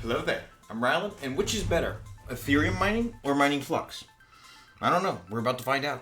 Hello there, I'm Rylan, and which is better, Ethereum mining or mining Flux? I don't know, we're about to find out.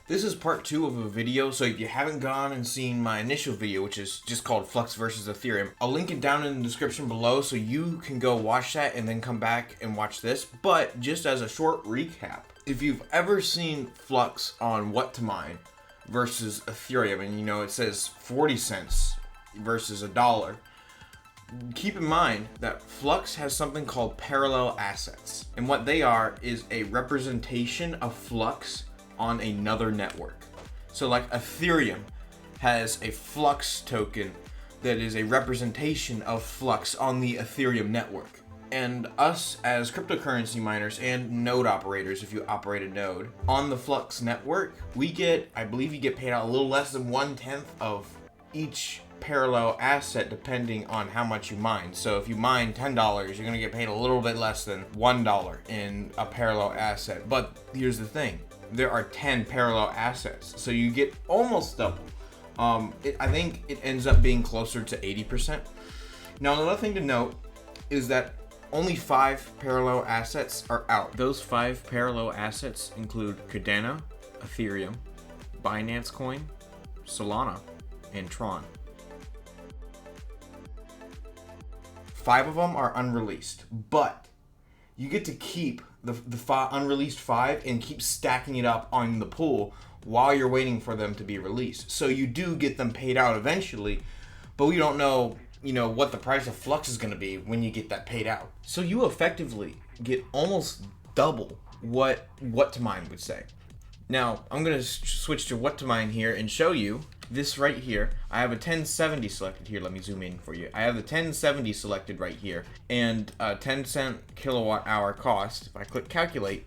This is part 2 of a video, so if you haven't gone and seen my initial video, which is just called Flux versus Ethereum, I'll link it down in the description below so you can go watch that and then come back and watch this. But just as a short recap, if you've ever seen Flux on WhatToMine versus Ethereum, and you know it says 40 cents versus $1, keep in mind that Flux has something called parallel assets. And what they are is a representation of Flux on another network. So like Ethereum has a Flux token that is a representation of Flux on the Ethereum network. And us as cryptocurrency miners and node operators, if you operate a node, on the Flux network, we get, I believe you get paid out a little less than 1/10 of each parallel asset depending on how much you mine. So if you mine $10, you're gonna get paid a little bit less than $1 in a parallel asset. But here's the thing, there are 10 parallel assets, so you get almost double. I think it ends up being closer to 80%. Now another thing to note is that only 5 parallel assets are out. Those 5 parallel assets include Cardano, Ethereum, Binance Coin, Solana, and Tron. 5 of them are unreleased, but you get to keep the unreleased 5 and keep stacking it up on the pool while you're waiting for them to be released. So you do get them paid out eventually, but we don't know, what the price of Flux is going to be when you get that paid out. So you effectively get almost double what WhatToMine would say. Now, I'm going to switch to WhatToMine here and show you this right here. I have a 1070 selected here. Let me zoom in for you. I have the 1070 selected right here, and a 10-cent kilowatt hour cost. If I click calculate,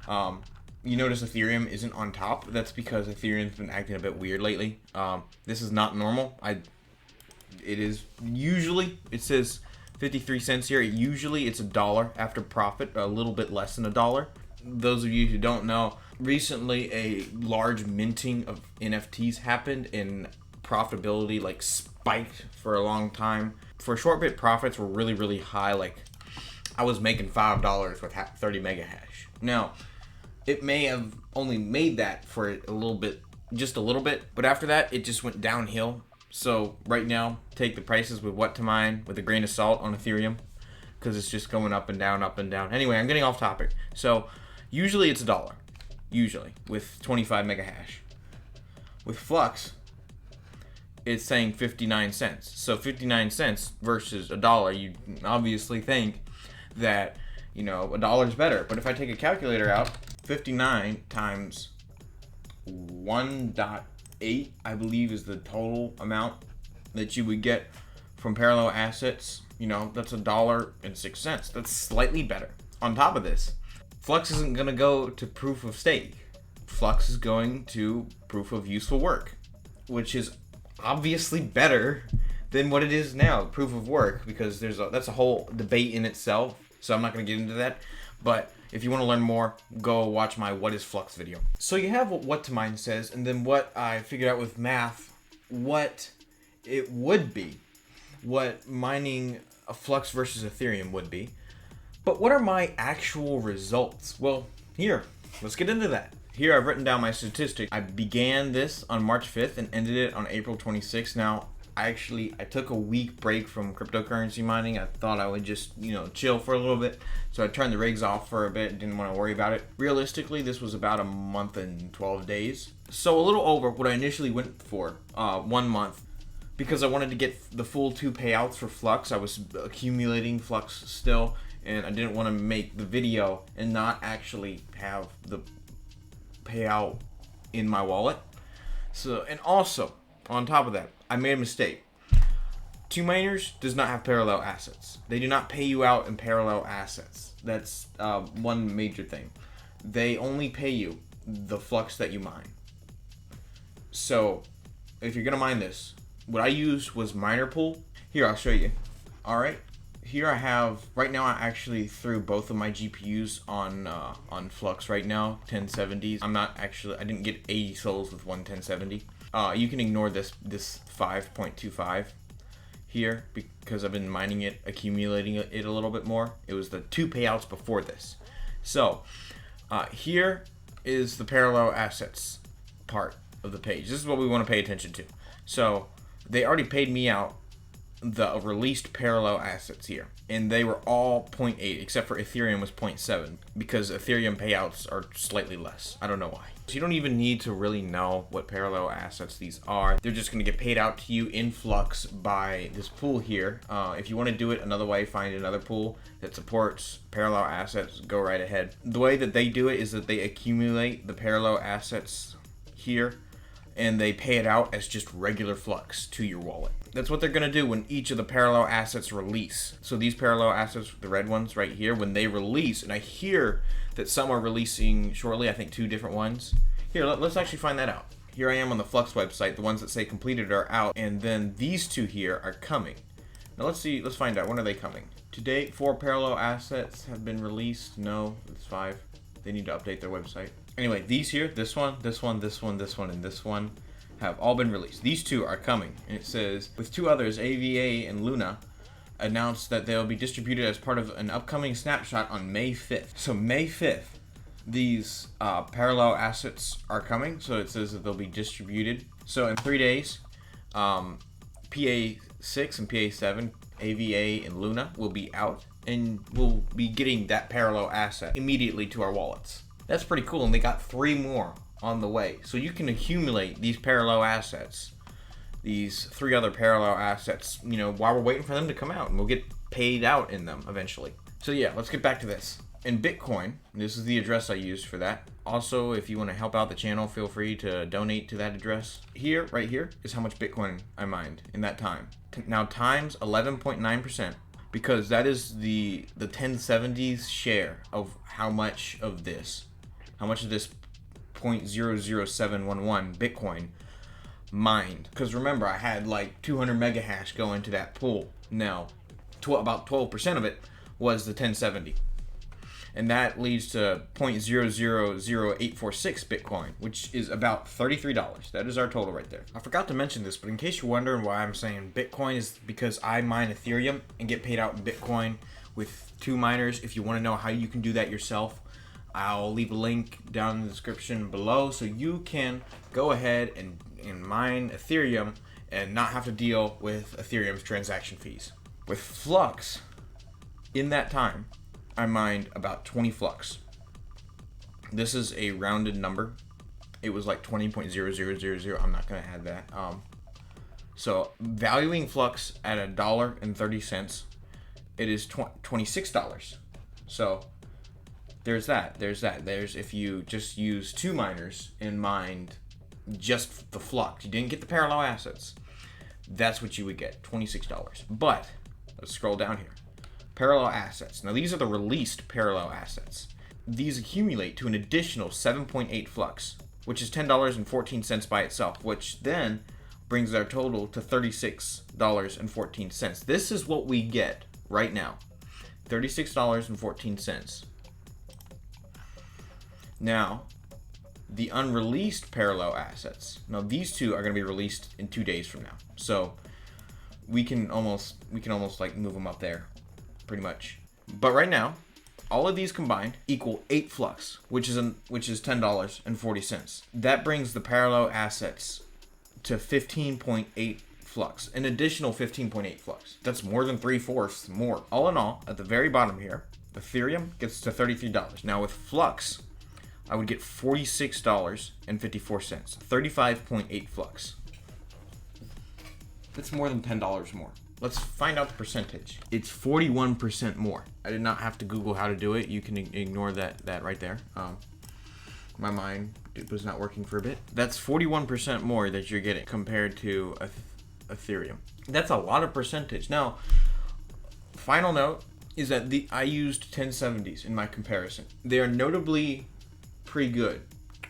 you notice Ethereum isn't on top. That's because Ethereum's been acting a bit weird lately. This is not normal. It is usually, it says 53 cents here. Usually it's $1 after profit, a little bit less than $1. Those of you who don't know, recently a large minting of NFTs happened and profitability spiked for a long time. For a short bit, profits were really, really high. Like I was making $5 with 30 mega hash. Now, it may have only made that for a little bit, just a little bit, but after that, it just went downhill. So right now, take the prices with WhatToMine with a grain of salt on Ethereum, because it's just going up and down, up and down. Anyway, I'm getting off topic. So usually it's $1, usually, with 25 mega hash. With Flux, it's saying 59 cents. So 59 cents versus $1, you obviously think that, $1 is better. But if I take a calculator out, 59 times 1.8, I believe, is the total amount that you would get from parallel assets. That's $1.06. That's slightly better. On top of this, Flux isn't going to go to proof of stake. Flux is going to proof of useful work, which is obviously better than what it is now, proof of work, because that's a whole debate in itself. So I'm not going to get into that. But if you want to learn more, go watch my What is Flux video. So you have what WhatToMine says, and then what I figured out with math, what it would be, what mining a Flux versus Ethereum would be. But what are my actual results? Well, here, let's get into that. Here I've written down my statistics. I began this on March 5th and ended it on April 26th. Now, I took a week break from cryptocurrency mining. I thought I would just, chill for a little bit. So I turned the rigs off for a bit, didn't want to worry about it. Realistically, this was about a month and 12 days. So a little over what I initially went for, 1 month. Because I wanted to get the full 2 payouts for Flux. I was accumulating Flux still, and I didn't want to make the video and not actually have the payout in my wallet. So, and also, on top of that, I made a mistake. WhatToMiners does not have parallel assets. They do not pay you out in parallel assets. That's one major thing. They only pay you the Flux that you mine. So, if you're gonna mine this, what I used was miner pool. Here, I'll show you. All right. Here I have, right now I actually threw both of my GPUs on Flux right now, 1070s. I didn't get 80 souls with one 1070. You can ignore this 5.25. here because I've been mining it, accumulating it a little bit more. It was the 2 payouts before this. So here is the parallel assets part of the page. This is what we want to pay attention to. So they already paid me out the released parallel assets here, and they were all 0.8 except for Ethereum was 0.7 because Ethereum payouts are slightly less. I don't know why. So you don't even need to really know what parallel assets these are. They're just going to get paid out to you in Flux by this pool here. If you want to do it another way, find another pool that supports parallel assets, go right ahead. The way that they do it is that they accumulate the parallel assets here and they pay it out as just regular Flux to your wallet. That's what they're going to do when each of the parallel assets release. So these parallel assets, the red ones right here, when they release, and I hear that some are releasing shortly, I think 2 different ones. Here, let's actually find that out. Here I am on the Flux website. The ones that say completed are out, and then these 2 here are coming. Now let's see, let's find out. When are they coming? To date, 4 parallel assets have been released. No, it's 5. They need to update their website. Anyway, these here, this one, this one, this one, this one, and this one have all been released. These 2 are coming, and it says, with 2 others, AVA and Luna, announced that they'll be distributed as part of an upcoming snapshot on May 5th. So May 5th, these parallel assets are coming, so it says that they'll be distributed. So in 3 days, PA6 and PA7, AVA and Luna will be out, and we'll be getting that parallel asset immediately to our wallets. That's pretty cool, and they got 3 more on the way. So you can accumulate these parallel assets, these 3 other parallel assets, you know, while we're waiting for them to come out, and we'll get paid out in them eventually. So yeah, let's get back to this. In Bitcoin, this is the address I used for that. Also, if you want to help out the channel, feel free to donate to that address. Here, right here, is how much Bitcoin I mined in that time. Now times 11.9%, because that is the 1070's share of how much of this 0.00711 Bitcoin mined. Because remember, I had like 200 mega hash go into that pool. Now, about 12% of it was the 1070. And that leads to 0.000846 Bitcoin, which is about $33. That is our total right there. I forgot to mention this, but in case you're wondering why I'm saying Bitcoin, is because I mine Ethereum and get paid out in Bitcoin with 2 miners. If you want to know how you can do that yourself, I'll leave a link down in the description below so you can go ahead and mine Ethereum and not have to deal with Ethereum's transaction fees. With Flux, in that time, I mined about 20 Flux. This is a rounded number. It was like 20.0000. I'm not going to add that. So valuing Flux at $1.30, it is $26. So there's that. There's if you just use 2 miners and mined just the Flux, you didn't get the parallel assets, that's what you would get, $26. But let's scroll down here. Parallel assets. Now these are the released parallel assets. These accumulate to an additional 7.8 Flux, which is $10.14 by itself, which then brings our total to $36.14. This is what we get right now, $36.14. Now, the unreleased parallel assets. Now these 2 are going to be released in 2 days from now, so we can almost like move them up there, pretty much. But right now, all of these combined equal 8 Flux, which is $10.40. That brings the parallel assets to 15.8 Flux, an additional 15.8 Flux. That's more than 3/4 more. All in all, at the very bottom here, Ethereum gets to $33. Now with Flux, I would get $46.54, 35.8 Flux. That's more than $10 more. Let's find out the percentage. It's 41% more. I did not have to Google how to do it. You can ignore that right there. My mind was not working for a bit. That's 41% more that you're getting compared to Ethereum. That's a lot of percentage. Now, final note is that I used 1070s in my comparison. They are notably pretty good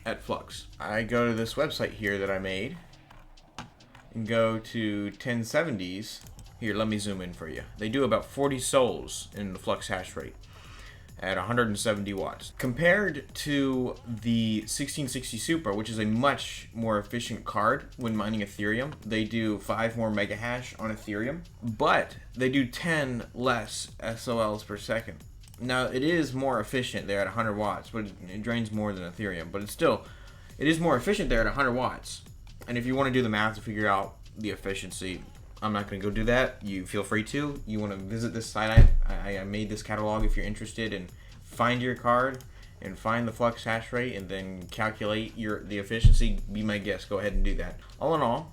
at Flux. I go to this website here that I made and go to 1070s. Here, let me zoom in for you. They do about 40 sols in the Flux hash rate. at 170 watts. Compared to the 1660 Super, which is a much more efficient card when mining Ethereum. They do 5 more mega hash on Ethereum, but they do 10 less SOLs per second. Now, it is more efficient there at 100 watts, but it drains more than Ethereum. But it is more efficient there at 100 watts. And if you want to do the math to figure out the efficiency, I'm not going to go do that. You feel free to. You want to visit this site. I made this catalog if you're interested, and find your card and find the Flux hash rate and then calculate the efficiency. Be my guest. Go ahead and do that. All in all,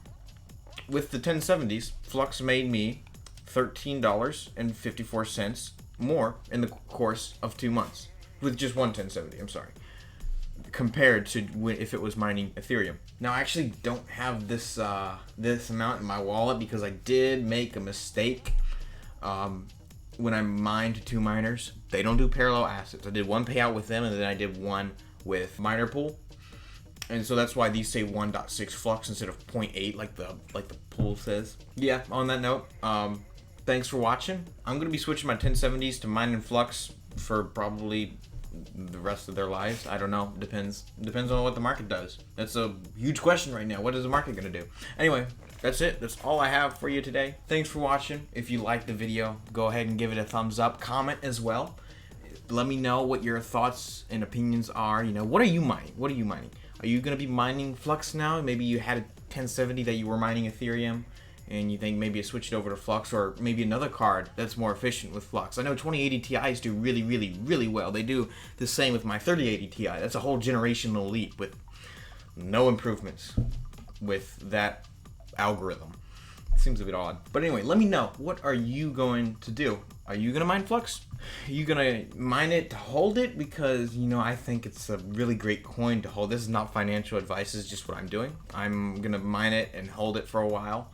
with the 1070s, Flux made me $13.54 more in the course of 2 months with just one 1070. I'm sorry, compared to if it was mining Ethereum. Now, I actually don't have this this amount in my wallet because I did make a mistake when I mined 2 miners. They don't do parallel assets. I did one payout with them, and then I did one with miner pool, and so that's why these say 1.6 Flux instead of 0.8 like the pool says. Yeah. On that note, thanks for watching. I'm gonna be switching my 1070s to mining Flux for probably the rest of their lives. I don't know. Depends on what the market does. That's a huge question right now. What is the market gonna do? Anyway, that's it. That's all I have for you today. Thanks for watching. If you liked the video, go ahead and give it a thumbs up. Comment as well. Let me know what your thoughts and opinions are. You know, what are you mining? What are you mining? Are you gonna be mining Flux now? Maybe you had a 1070 that you were mining Ethereum, and you think maybe you switch it over to Flux, or maybe another card that's more efficient with Flux. I know 2080 Ti's do really, really, really well. They do the same with my 3080 Ti. That's a whole generational leap with no improvements with that algorithm. It seems a bit odd. But anyway, let me know. What are you going to do? Are you going to mine Flux? Are you going to mine it to hold it? Because, you know, I think it's a really great coin to hold. This is not financial advice. This is just what I'm doing. I'm going to mine it and hold it for a while.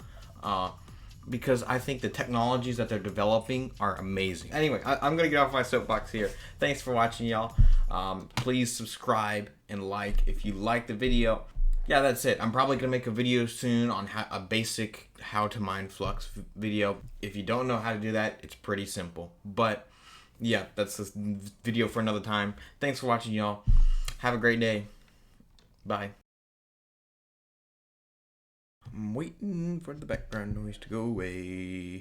Because I think the technologies that they're developing are amazing. Anyway, I'm going to get off my soapbox here. Thanks for watching, y'all. Please subscribe and like if you like the video. Yeah, that's it. I'm probably going to make a video soon on a basic how to mine Flux video. If you don't know how to do that, it's pretty simple. But yeah, that's this video for another time. Thanks for watching, y'all. Have a great day. Bye. I'm waiting for the background noise to go away.